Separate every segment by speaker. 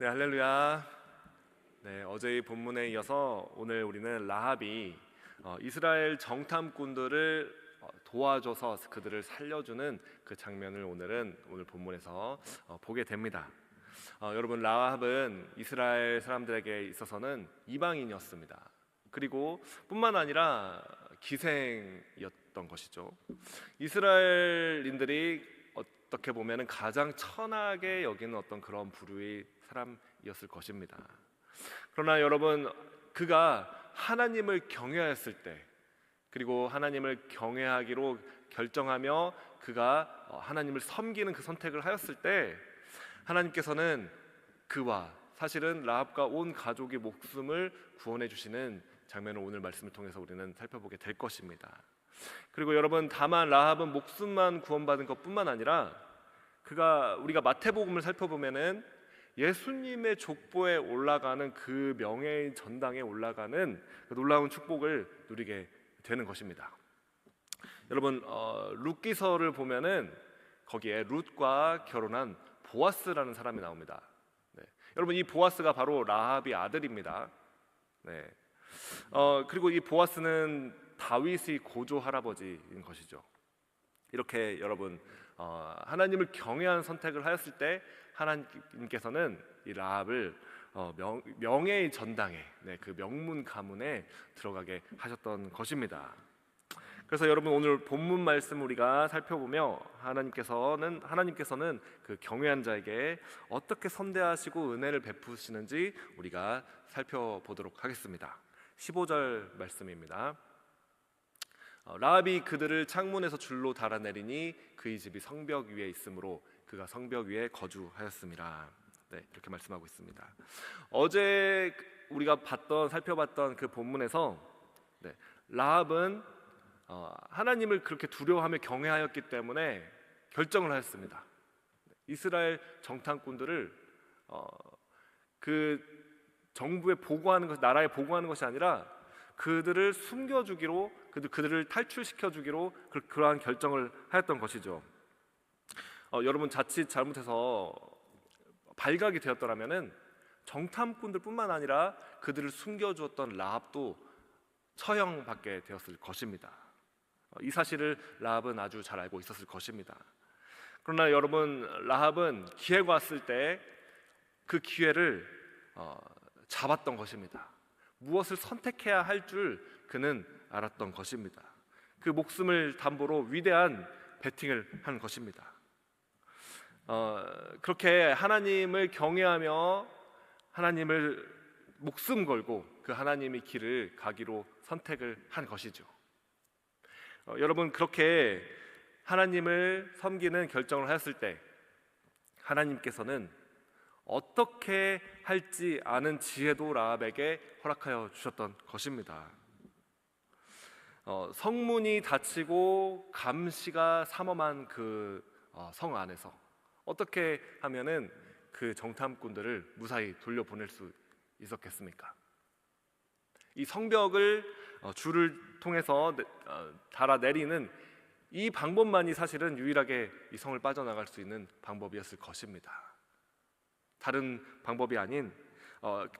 Speaker 1: 네, 할렐루야. 네, 어제의 본문에 이어서 오늘 우리는 라합이 이스라엘 정탐꾼들을 도와줘서 그들을 살려주는 그 장면을 오늘 본문에서 보게 됩니다. 여러분, 라합은 이스라엘 사람들에게 있어서는 이방인이었습니다. 그리고 뿐만 아니라 기생이었던 것이죠. 이스라엘인들이 어떻게 보면 가장 천하게 여기는 어떤 그런 부류의 사람이었을 것입니다. 그러나 여러분, 그가 하나님을 경외하였을 때, 그리고 하나님을 경외하기로 결정하며 그가 하나님을 섬기는 그 선택을 하였을 때, 하나님께서는 그와 사실은 라합과 온 가족의 목숨을 구원해 주시는 장면을 오늘 말씀을 통해서 우리는 살펴보게 될 것입니다. 그리고 여러분, 다만 라합은 목숨만 구원받은 것뿐만 아니라 우리가 마태복음을 살펴보면은 예수님의 족보에 올라가는 그 명예의 전당에 올라가는 그 놀라운 축복을 누리게 되는 것입니다. 여러분, 룻기서를 보면은 거기에 룻과 결혼한 보아스라는 사람이 나옵니다. 네. 여러분, 이 보아스가 바로 라합의 아들입니다. 네. 그리고 이 보아스는 다윗의 고조 할아버지인 것이죠. 이렇게 여러분, 하나님을 경외한 선택을 하였을 때 하나님께서는 이 라합을 명예의 전당에, 그 명문 가문에 들어가게 하셨던 것입니다. 그래서 여러분, 오늘 본문 말씀 우리가 살펴보며 하나님께서는 그 경외한 자에게 어떻게 선대하시고 은혜를 베푸시는지 우리가 살펴보도록 하겠습니다. 15절 말씀입니다. 라합이 그들을 창문에서 줄로 달아내리니 그의 집이 성벽 위에 있으므로 그가 성벽 위에 거주하였습니다. 네, 이렇게 말씀하고 있습니다. 어제 우리가 살펴봤던 그 본문에서 라합은 하나님을 그렇게 두려워하며 경외하였기 때문에 결정을 하였습니다. 이스라엘 정탐꾼들을 그 정부에 보고하는 것, 나라에 보고하는 것이 아니라 그들을 숨겨주기로, 그들을 탈출시켜주기로 그러한 결정을 하였던 것이죠. 여러분, 자칫 잘못해서 발각이 되었더라면은 정탐꾼들뿐만 아니라 그들을 숨겨주었던 라합도 처형받게 되었을 것입니다. 이 사실을 라합은 아주 잘 알고 있었을 것입니다. 그러나 여러분, 라합은 기회가 왔을 때 그 기회를 잡았던 것입니다. 무엇을 선택해야 할 줄 그는 알았던 것입니다. 그 목숨을 담보로 위대한 베팅을 한 것입니다. 그렇게 하나님을 경외하며 하나님을 목숨 걸고 그 하나님의 길을 가기로 선택을 한 것이죠. 여러분, 그렇게 하나님을 섬기는 결정을 하였을 때 하나님께서는 어떻게 할지 아는 지혜도 라합에게 허락하여 주셨던 것입니다. 성문이 닫히고 감시가 삼엄한 그 성 안에서 어떻게 하면은 그 정탐꾼들을 무사히 돌려보낼 수 있었겠습니까? 이 성벽을 줄을 통해서 달아내리는 이 방법만이 사실은 유일하게 이 성을 빠져나갈 수 있는 방법이었을 것입니다. 다른 방법이 아닌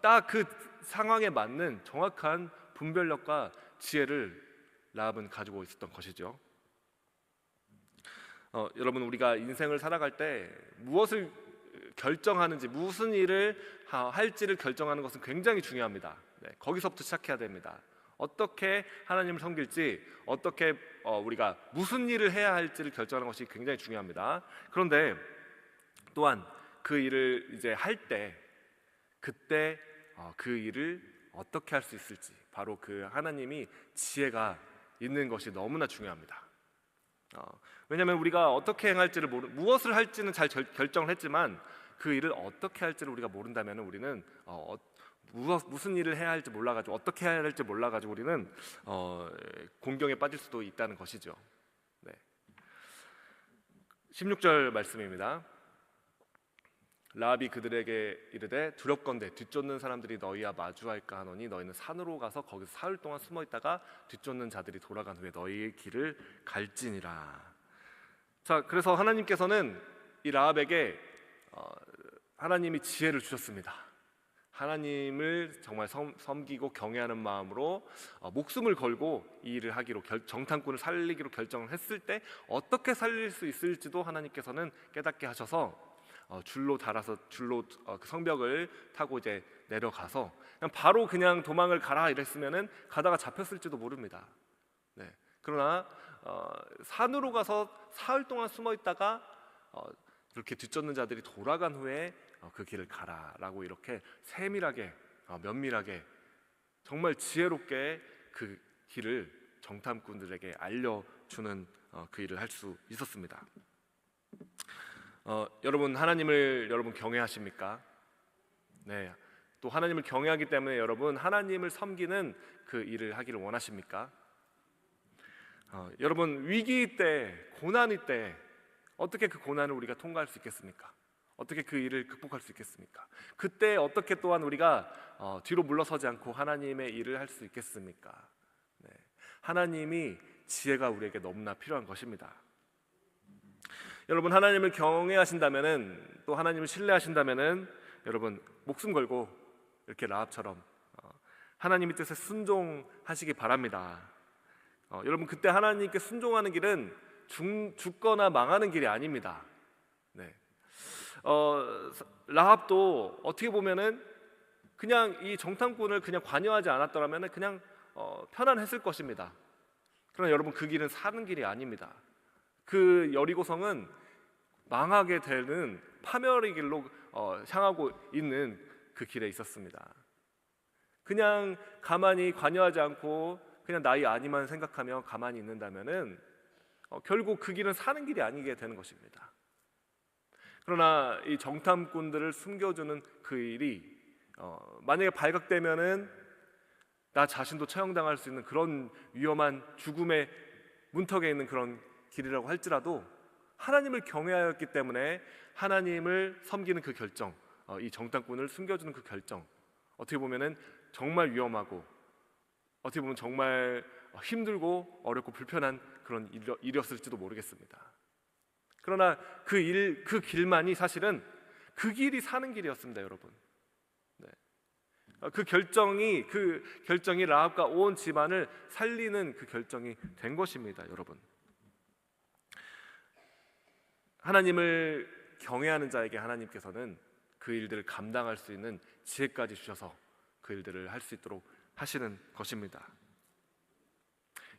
Speaker 1: 딱 그 상황에 맞는 정확한 분별력과 지혜를 라합은 가지고 있었던 것이죠. 여러분, 우리가 인생을 살아갈 때 무엇을 결정하는지, 무슨 일을 할지를 결정하는 것은 굉장히 중요합니다. 거기서부터 시작해야 됩니다. 어떻게 하나님을 섬길지, 어떻게 우리가 무슨 일을 해야 할지를 결정하는 것이 굉장히 중요합니다. 그런데 또한 그 일을 이제 할 때 그때 그 일을 어떻게 할 수 있을지, 바로 그 하나님이 지혜가 있는 것이 너무나 중요합니다. 왜냐하면 우리가 어떻게 행할지를 무엇을 할지는 잘 결정을 했지만 그 일을 어떻게 할지를 우리가 모른다면 우리는 무슨 일을 해야 할지 몰라가지고, 어떻게 해야 할지 몰라가지고 우리는 공경에 빠질 수도 있다는 것이죠. 16절 말씀입니다. 라합이 그들에게 이르되 두렵건대 뒤쫓는 사람들이 너희와 마주할까 하노니 너희는 산으로 가서 거기서 사흘 동안 숨어 있다가 뒤쫓는 자들이 돌아간 후에 너희의 길을 갈지니라. 자, 그래서 하나님께서는 이 라합에게 하나님이 지혜를 주셨습니다. 하나님을 정말 섬기고 경외하는 마음으로 목숨을 걸고 이 일을 하기로 정탐꾼을 살리기로 결정을 했을 때 어떻게 살릴 수 있을지도 하나님께서는 깨닫게 하셔서 줄로 달아서 그 성벽을 타고 이제 내려가서 바로 그냥 도망을 가라 이랬으면은 가다가 잡혔을지도 모릅니다. 네. 그러나 산으로 가서 사흘 동안 숨어 있다가 이렇게 뒤쫓는 자들이 돌아간 후에 그 길을 가라라고 이렇게 세밀하게 면밀하게 정말 지혜롭게 그 길을 정탐꾼들에게 알려주는 그 일을 할 수 있었습니다. 여러분 하나님을 경외하십니까? 네. 또 하나님을 경외하기 때문에 여러분 하나님을 섬기는 그 일을 하기를 원하십니까? 여러분 위기 때, 고난이 때 어떻게 그 고난을 우리가 통과할 수 있겠습니까? 어떻게 그 일을 극복할 수 있겠습니까? 그때 어떻게 또한 우리가 뒤로 물러서지 않고 하나님의 일을 할 수 있겠습니까? 네. 하나님이 지혜가 우리에게 너무나 필요한 것입니다. 여러분 하나님을 경외하신다면은 또 하나님을 신뢰하신다면은 여러분 목숨 걸고 이렇게 라합처럼 하나님의 뜻에 순종하시기 바랍니다. 여러분 그때 하나님께 순종하는 길은 죽거나 망하는 길이 아닙니다. 네. 라합도 어떻게 보면은 그냥 이 정탐꾼을 그냥 관여하지 않았더라면은 그냥 편안했을 것입니다. 그러나 여러분 그 길은 사는 길이 아닙니다. 그 여리고성은 망하게 되는 파멸의 길로 향하고 있는 그 길에 있었습니다. 그냥 가만히 관여하지 않고 그냥 나의 아니만 생각하며 가만히 있는다면은 결국 그 길은 사는 길이 아니게 되는 것입니다. 그러나 이 정탐꾼들을 숨겨주는 그 일이 만약에 발각되면은 나 자신도 처형당할 수 있는 그런 위험한 죽음의 문턱에 있는 그런 길이라고 할지라도 하나님을 경외하였기 때문에 하나님을 섬기는 그 결정, 이 정탐꾼을 숨겨주는 그 결정, 어떻게 보면은 정말 위험하고 어떻게 보면 정말 힘들고 어렵고 불편한 그런 일이었을지도 모르겠습니다. 그러나 그 길만이 사실은 그 길이 사는 길이었습니다, 여러분. 네. 그 결정이 라합과 온 집안을 살리는 그 결정이 된 것입니다, 여러분. 하나님을 경외하는 자에게 하나님께서는 그 일들을 감당할 수 있는 지혜까지 주셔서 그 일들을 할 수 있도록 하시는 것입니다.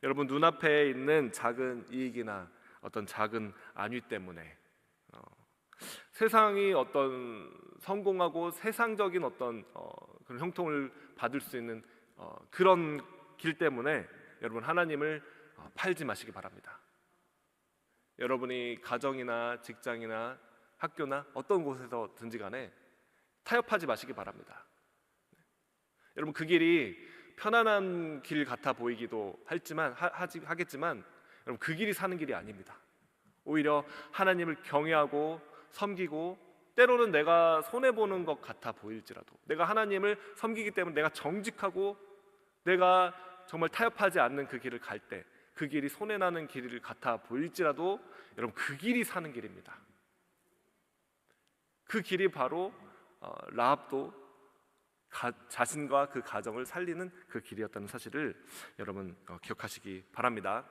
Speaker 1: 여러분 눈앞에 있는 작은 이익이나 어떤 작은 안위 때문에 세상이 어떤 성공하고 세상적인 어떤 그런 형통을 받을 수 있는 그런 길 때문에 여러분 하나님을 팔지 마시기 바랍니다. 여러분이 가정이나 직장이나 학교나 어떤 곳에서든지 간에 타협하지 마시기 바랍니다. 여러분 그 길이 편안한 길 같아 보이기도 하겠지만 여러분 그 길이 사는 길이 아닙니다. 오히려 하나님을 경외하고 섬기고 때로는 내가 손해보는 것 같아 보일지라도 내가 하나님을 섬기기 때문에 내가 정직하고 내가 정말 타협하지 않는 그 길을 갈 때 그 길이 손해나는 길 같아 보일지라도 여러분 그 길이 사는 길입니다. 그 길이 바로 라합도 자신과 그 가정을 살리는 그 길이었다는 사실을 여러분 기억하시기 바랍니다.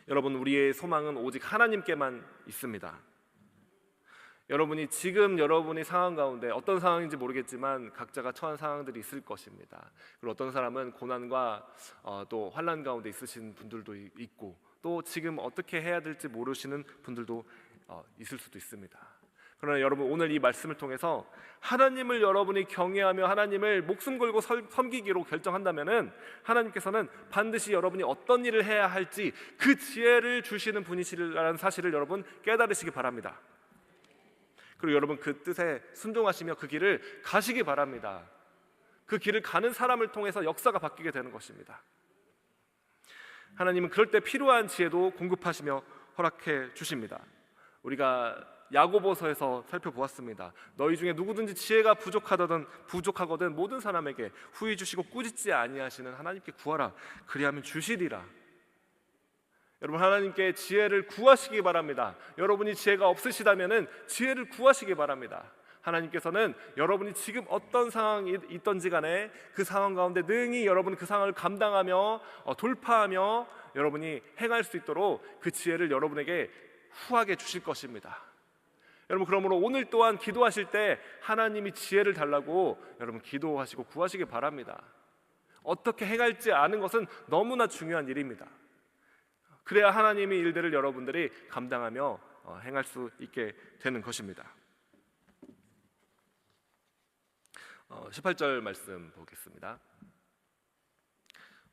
Speaker 1: 여러분 우리의 소망은 오직 하나님께만 있습니다. 여러분이 지금 여러분의 상황 가운데 어떤 상황인지 모르겠지만 각자가 처한 상황들이 있을 것입니다. 그리고 어떤 사람은 고난과 또 환난 가운데 있으신 분들도 있고 또 지금 어떻게 해야 될지 모르시는 분들도 있을 수도 있습니다. 그러나 여러분 오늘 이 말씀을 통해서 하나님을 여러분이 경외하며 하나님을 목숨 걸고 섬기기로 결정한다면은 하나님께서는 반드시 여러분이 어떤 일을 해야 할지 그 지혜를 주시는 분이시라는 사실을 여러분 깨달으시기 바랍니다. 그리고 여러분 그 뜻에 순종하시며 그 길을 가시기 바랍니다. 그 길을 가는 사람을 통해서 역사가 바뀌게 되는 것입니다. 하나님은 그럴 때 필요한 지혜도 공급하시며 허락해 주십니다. 우리가 야고보서에서 살펴보았습니다. 너희 중에 누구든지 지혜가 부족하거든 모든 사람에게 후히 주시고 꾸짖지 아니하시는 하나님께 구하라 그리하면 주시리라. 여러분 하나님께 지혜를 구하시기 바랍니다. 여러분이 지혜가 없으시다면은 지혜를 구하시기 바랍니다. 하나님께서는 여러분이 지금 어떤 상황이 있던지 간에 그 상황 가운데 능히 여러분 그 상황을 감당하며 돌파하며 여러분이 행할 수 있도록 그 지혜를 여러분에게 후하게 주실 것입니다. 여러분, 그러므로 오늘 또한 기도하실 때 하나님이 지혜를 달라고 여러분 기도하시고 구하시기 바랍니다. 어떻게 행할지 아는 것은 너무나 중요한 일입니다. 그래야 하나님의 일들을 여러분들이 감당하며 행할 수 있게 되는 것입니다. 18절 말씀 보겠습니다.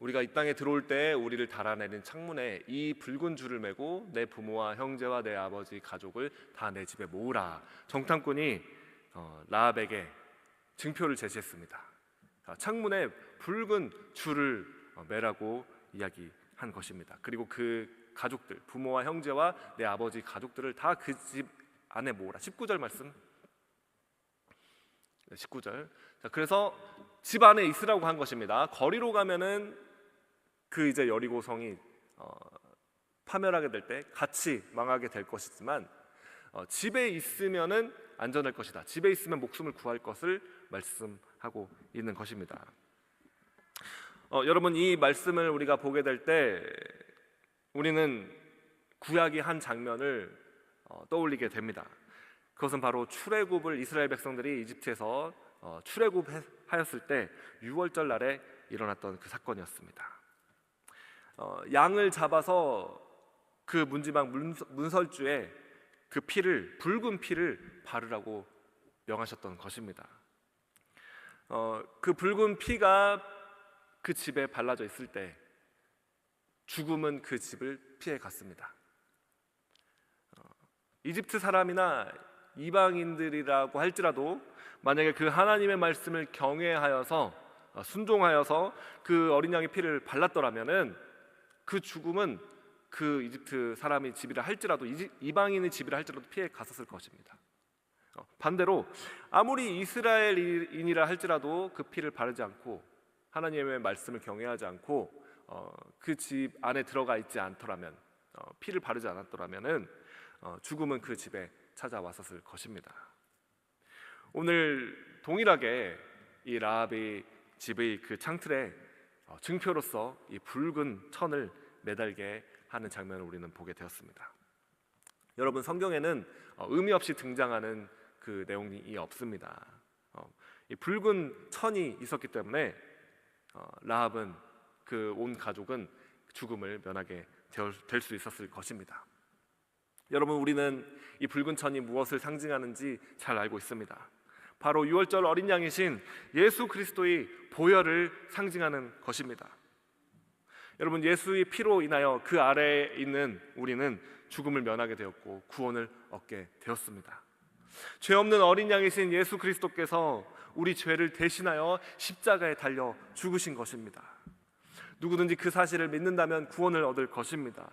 Speaker 1: 우리가 이 땅에 들어올 때 우리를 달아내는 창문에 이 붉은 줄을 메고 내 부모와 형제와 내 아버지 가족을 다 내 집에 모으라. 정탐꾼이 라합에게 증표를 제시했습니다. 창문에 붉은 줄을 매라고 이야기한 것입니다. 그리고 그 가족들, 부모와 형제와 내 아버지 가족들을 다 그 집 안에 모으라. 19절 말씀. 19절. 그래서 집 안에 있으라고 한 것입니다. 거리로 가면은 그 이제 여리고성이 파멸하게 될 때 같이 망하게 될 것이지만 집에 있으면은 안전할 것이다. 집에 있으면 목숨을 구할 것을 말씀하고 있는 것입니다. 여러분, 이 말씀을 우리가 보게 될 때 우리는 구약의 한 장면을 떠올리게 됩니다. 그것은 바로 출애굽을 이스라엘 백성들이 이집트에서 출애굽하였을 때 유월절 날에 일어났던 그 사건이었습니다. 양을 잡아서 그 문지방 문설주에 그 피를, 붉은 피를 바르라고 명하셨던 것입니다. 그 붉은 피가 그 집에 발라져 있을 때 죽음은 그 집을 피해 갔습니다. 이집트 사람이나 이방인들이라고 할지라도 만약에 그 하나님의 말씀을 경외하여서 순종하여서 그 어린 양의 피를 발랐더라면은 그 죽음은 그 이집트 사람의 집이라 할지라도 이방인의 집이라 할지라도 피해 갔었을 것입니다. 반대로 아무리 이스라엘인이라 할지라도 그 피를 바르지 않고 하나님의 말씀을 경외하지 않고 그 집 안에 들어가 있지 않더라면, 피를 바르지 않았더라면은 죽음은 그 집에 찾아왔었을 것입니다. 오늘 동일하게 이 라합의 집의 그 창틀에 증표로서 이 붉은 천을 매달게 하는 장면을 우리는 보게 되었습니다. 여러분, 성경에는 의미 없이 등장하는 그 내용이 없습니다. 이 붉은 천이 있었기 때문에 라합은 그 온 가족은 죽음을 면하게 될 수 있었을 것입니다. 여러분, 우리는 이 붉은 천이 무엇을 상징하는지 잘 알고 있습니다. 바로 유월절 어린 양이신 예수 그리스도의 보혈을 상징하는 것입니다. 여러분, 예수의 피로 인하여 그 아래에 있는 우리는 죽음을 면하게 되었고 구원을 얻게 되었습니다. 죄 없는 어린 양이신 예수 그리스도께서 우리 죄를 대신하여 십자가에 달려 죽으신 것입니다. 누구든지 그 사실을 믿는다면 구원을 얻을 것입니다.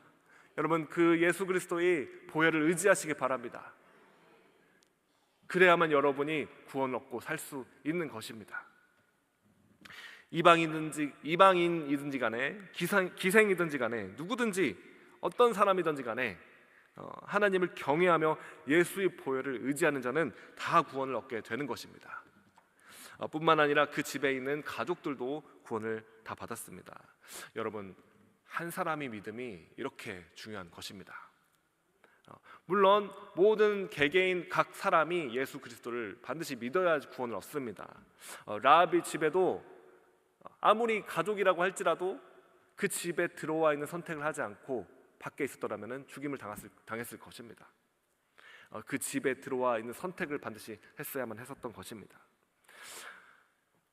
Speaker 1: 여러분, 그 예수 그리스도의 보혈을 의지하시기 바랍니다. 그래야만 여러분이 구원을 얻고 살 수 있는 것입니다. 이방인이든지 간에 기생이든지 간에 누구든지 어떤 사람이든지 간에 하나님을 경외하며 예수의 보혈을 의지하는 자는 다 구원을 얻게 되는 것입니다. 뿐만 아니라 그 집에 있는 가족들도 구원을 다 받았습니다. 여러분, 한 사람의 믿음이 이렇게 중요한 것입니다. 물론 모든 개개인 각 사람이 예수 그리스도를 반드시 믿어야 구원을 얻습니다. 라합의 집에도 아무리 가족이라고 할지라도 그 집에 들어와 있는 선택을 하지 않고 밖에 있었더라면 죽임을 당했을 것입니다. 그 집에 들어와 있는 선택을 반드시 했어야만 했었던 것입니다.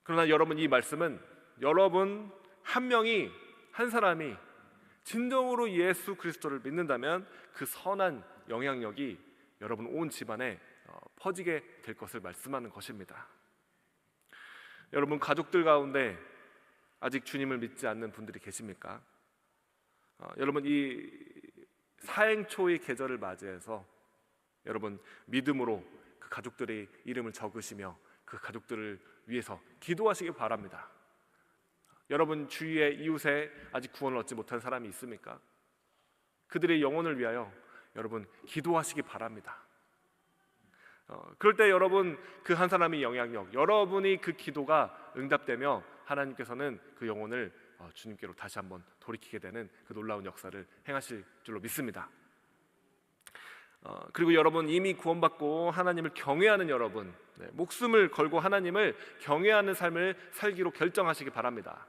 Speaker 1: 그러나 여러분, 이 말씀은 여러분 한 사람이 진정으로 예수 그리스도를 믿는다면 그 선한 영향력이 여러분 온 집안에 퍼지게 될 것을 말씀하는 것입니다. 여러분, 가족들 가운데 아직 주님을 믿지 않는 분들이 계십니까? 여러분, 이 사행초의 계절을 맞이해서 여러분 믿음으로 그 가족들의 이름을 적으시며 그 가족들을 위해서 기도하시기 바랍니다. 여러분 주위에 이웃에 아직 구원을 얻지 못한 사람이 있습니까? 그들의 영혼을 위하여 여러분 기도하시기 바랍니다. 그럴 때 여러분 그 한 사람의 영향력, 여러분이 그 기도가 응답되며 하나님께서는 그 영혼을 주님께로 다시 한번 돌이키게 되는 그 놀라운 역사를 행하실 줄로 믿습니다. 그리고 여러분 이미 구원받고 하나님을 경외하는 여러분, 목숨을 걸고 하나님을 경외하는 삶을 살기로 결정하시기 바랍니다.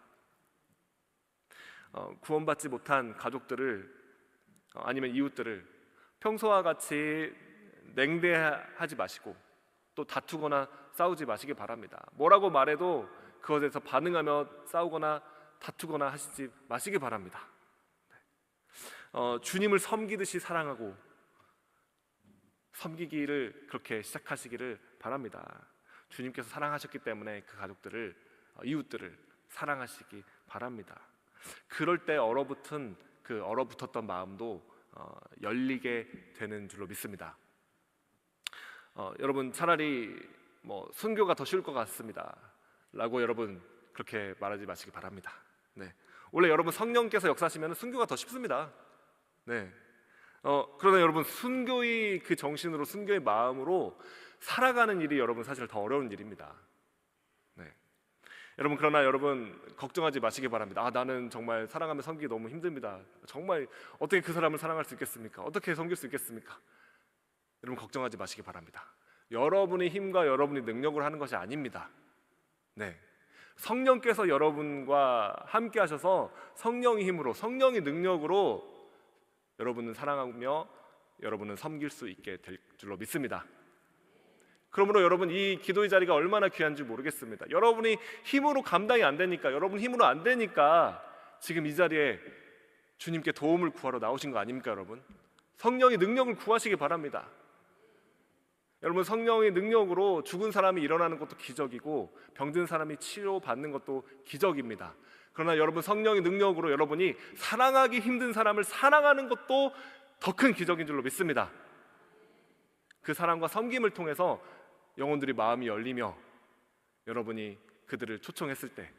Speaker 1: 구원받지 못한 가족들을 아니면 이웃들을 평소와 같이 냉대하지 마시고 또 다투거나 싸우지 마시기 바랍니다. 뭐라고 말해도 그것에서 반응하며 싸우거나 다투거나 하시지 마시기 바랍니다. 주님을 섬기듯이 사랑하고 섬기기를 그렇게 시작하시기를 바랍니다. 주님께서 사랑하셨기 때문에 그 가족들을, 이웃들을 사랑하시기 바랍니다. 그럴 때 얼어붙었던 마음도 열리게 되는 줄로 믿습니다. 여러분 차라리 순교가 더 쉬울 것 같습니다 라고 여러분 그렇게 말하지 마시기 바랍니다. 원래 여러분 성령께서 역사하시면 순교가 더 쉽습니다. 그러나 여러분 순교의 그 정신으로, 순교의 마음으로 살아가는 일이 여러분 사실 더 어려운 일입니다. 여러분 그러나 여러분 걱정하지 마시기 바랍니다. 나는 정말 사랑하며 섬기기 너무 힘듭니다. 정말 어떻게 그 사람을 사랑할 수 있겠습니까? 어떻게 섬길 수 있겠습니까? 여러분 걱정하지 마시기 바랍니다. 여러분의 힘과 여러분의 능력으로 하는 것이 아닙니다. 성령께서 여러분과 함께 하셔서 성령의 힘으로, 성령의 능력으로 여러분은 사랑하며 여러분은 섬길 수 있게 될 줄로 믿습니다. 그러므로 여러분 이 기도의 자리가 얼마나 귀한지 모르겠습니다. 여러분이 힘으로 감당이 안 되니까, 여러분 힘으로 안 되니까 지금 이 자리에 주님께 도움을 구하러 나오신 거 아닙니까? 여러분 성령의 능력을 구하시기 바랍니다. 여러분 성령의 능력으로 죽은 사람이 일어나는 것도 기적이고 병든 사람이 치료받는 것도 기적입니다. 그러나 여러분 성령의 능력으로 여러분이 사랑하기 힘든 사람을 사랑하는 것도 더 큰 기적인 줄로 믿습니다. 그 사랑과 섬김을 통해서 영혼들이 마음이 열리며 여러분이 그들을 초청했을 때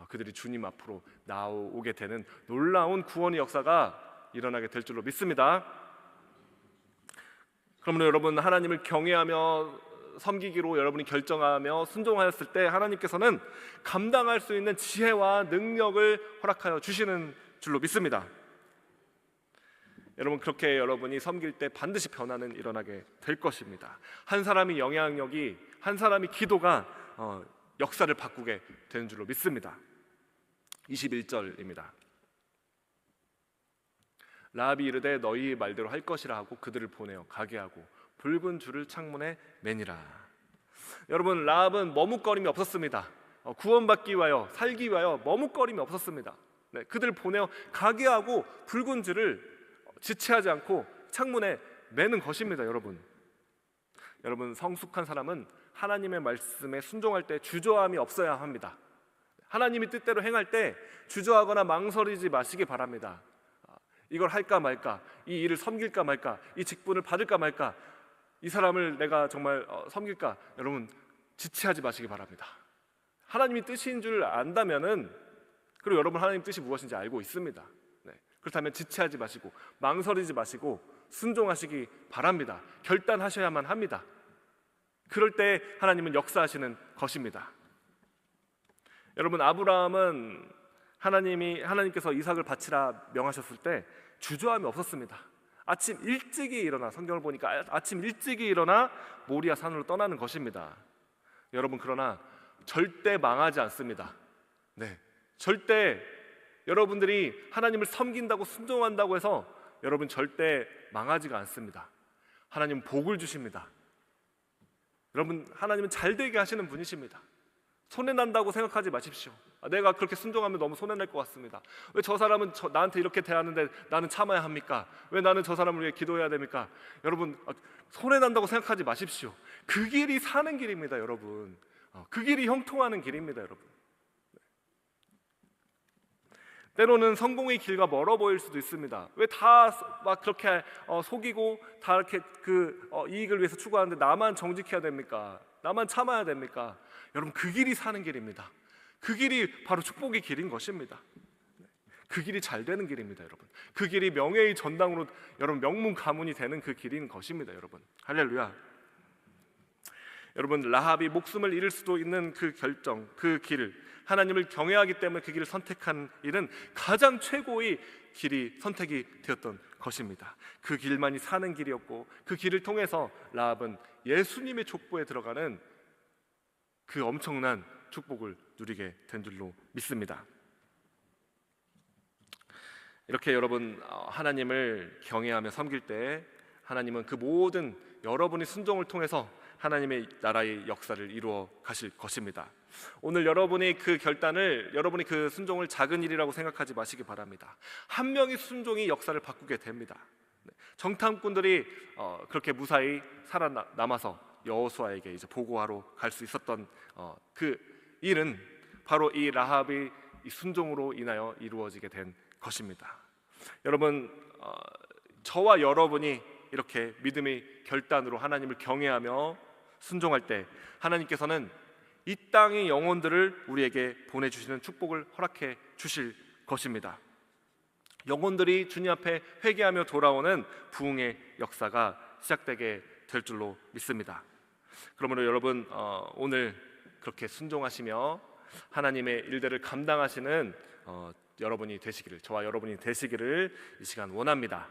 Speaker 1: 그들이 주님 앞으로 나오게 되는 놀라운 구원의 역사가 일어나게 될 줄로 믿습니다. 그러므로 여러분 하나님을 경외하며 섬기기로 여러분이 결정하며 순종하였을 때 하나님께서는 감당할 수 있는 지혜와 능력을 허락하여 주시는 줄로 믿습니다. 여러분 그렇게 여러분이 섬길 때 반드시 변화는 일어나게 될 것입니다. 한 사람의 영향력이, 한 사람의 기도가 역사를 바꾸게 되는 줄로 믿습니다. 21절입니다. 라합이 이르되 너희 말대로 할 것이라 하고 그들을 보내어 가게 하고 붉은 줄을 창문에 매니라. 여러분 라합은 머뭇거림이 없었습니다. 구원받기 위하여, 살기 위하여 머뭇거림이 없었습니다. 그들을 보내어 가게 하고 붉은 줄을 지체하지 않고 창문에 매는 것입니다. 여러분 성숙한 사람은 하나님의 말씀에 순종할 때 주저함이 없어야 합니다. 하나님이 뜻대로 행할 때 주저하거나 망설이지 마시기 바랍니다. 이걸 할까 말까, 이 일을 섬길까 말까, 이 직분을 받을까 말까, 이 사람을 내가 정말 섬길까, 여러분 지체하지 마시기 바랍니다. 하나님이 뜻인 줄 안다면은, 그리고 여러분 하나님 뜻이 무엇인지 알고 있습니다. 그렇다면 지체하지 마시고 망설이지 마시고 순종하시기 바랍니다. 결단하셔야만 합니다. 그럴 때 하나님은 역사하시는 것입니다. 여러분 아브라함은 하나님께서 이삭을 바치라 명하셨을 때 주저함이 없었습니다. 아침 일찍이 일어나, 성경을 보니까 아침 일찍이 일어나 모리아 산으로 떠나는 것입니다. 여러분 그러나 절대 망하지 않습니다. 절대 여러분들이 하나님을 섬긴다고 순종한다고 해서 여러분 절대 망하지가 않습니다. 하나님은 복을 주십니다. 여러분 하나님은 잘되게 하시는 분이십니다. 손해난다고 생각하지 마십시오. 내가 그렇게 순종하면 너무 손해날 것 같습니다. 왜 저 사람은 나한테 이렇게 대하는데 나는 참아야 합니까? 왜 나는 저 사람을 위해 기도해야 됩니까? 여러분 손해난다고 생각하지 마십시오. 그 길이 사는 길입니다. 여러분 그 길이 형통하는 길입니다. 여러분 때로는 성공의 길과 멀어 보일 수도 있습니다. 왜 다 막 그렇게 속이고 다 이렇게 이익을 위해서 추구하는데 나만 정직해야 됩니까? 나만 참아야 됩니까? 여러분 그 길이 사는 길입니다. 그 길이 바로 축복의 길인 것입니다. 그 길이 잘 되는 길입니다. 여러분 그 길이 명예의 전당으로 여러분 명문 가문이 되는 그 길인 것입니다. 여러분 할렐루야. 여러분, 라합이 목숨을 잃을 수도 있는 그 결정, 그 길을, 하나님을 경외하기 때문에 그 길을 선택한 일은 가장 최고의 길이 선택이 되었던 것입니다. 그 길만이 사는 길이었고, 그 길을 통해서 라합은 예수님의 족보에 들어가는 그 엄청난 축복을 누리게 된 줄로 믿습니다. 이렇게 여러분, 하나님을 경외하며 섬길 때 하나님은 그 모든 여러분의 순종을 통해서 하나님의 나라의 역사를 이루어 가실 것입니다. 오늘 여러분이 그 결단을, 여러분이 그 순종을 작은 일이라고 생각하지 마시기 바랍니다. 한 명의 순종이 역사를 바꾸게 됩니다. 정탐꾼들이 그렇게 무사히 살아남아서 여호수아에게 이제 보고하러 갈 수 있었던 그 일은 바로 이 라합의 이 순종으로 인하여 이루어지게 된 것입니다. 여러분, 저와 여러분이 이렇게 믿음의 결단으로 하나님을 경외하며 순종할 때 하나님께서는 이 땅의 영혼들을 우리에게 보내주시는 축복을 허락해 주실 것입니다. 영혼들이 주님 앞에 회개하며 돌아오는 부흥의 역사가 시작되게 될 줄로 믿습니다. 그러므로 여러분, 오늘 그렇게 순종하시며 하나님의 일들을 감당하시는 여러분이 되시기를, 저와 여러분이 되시기를 이 시간 원합니다.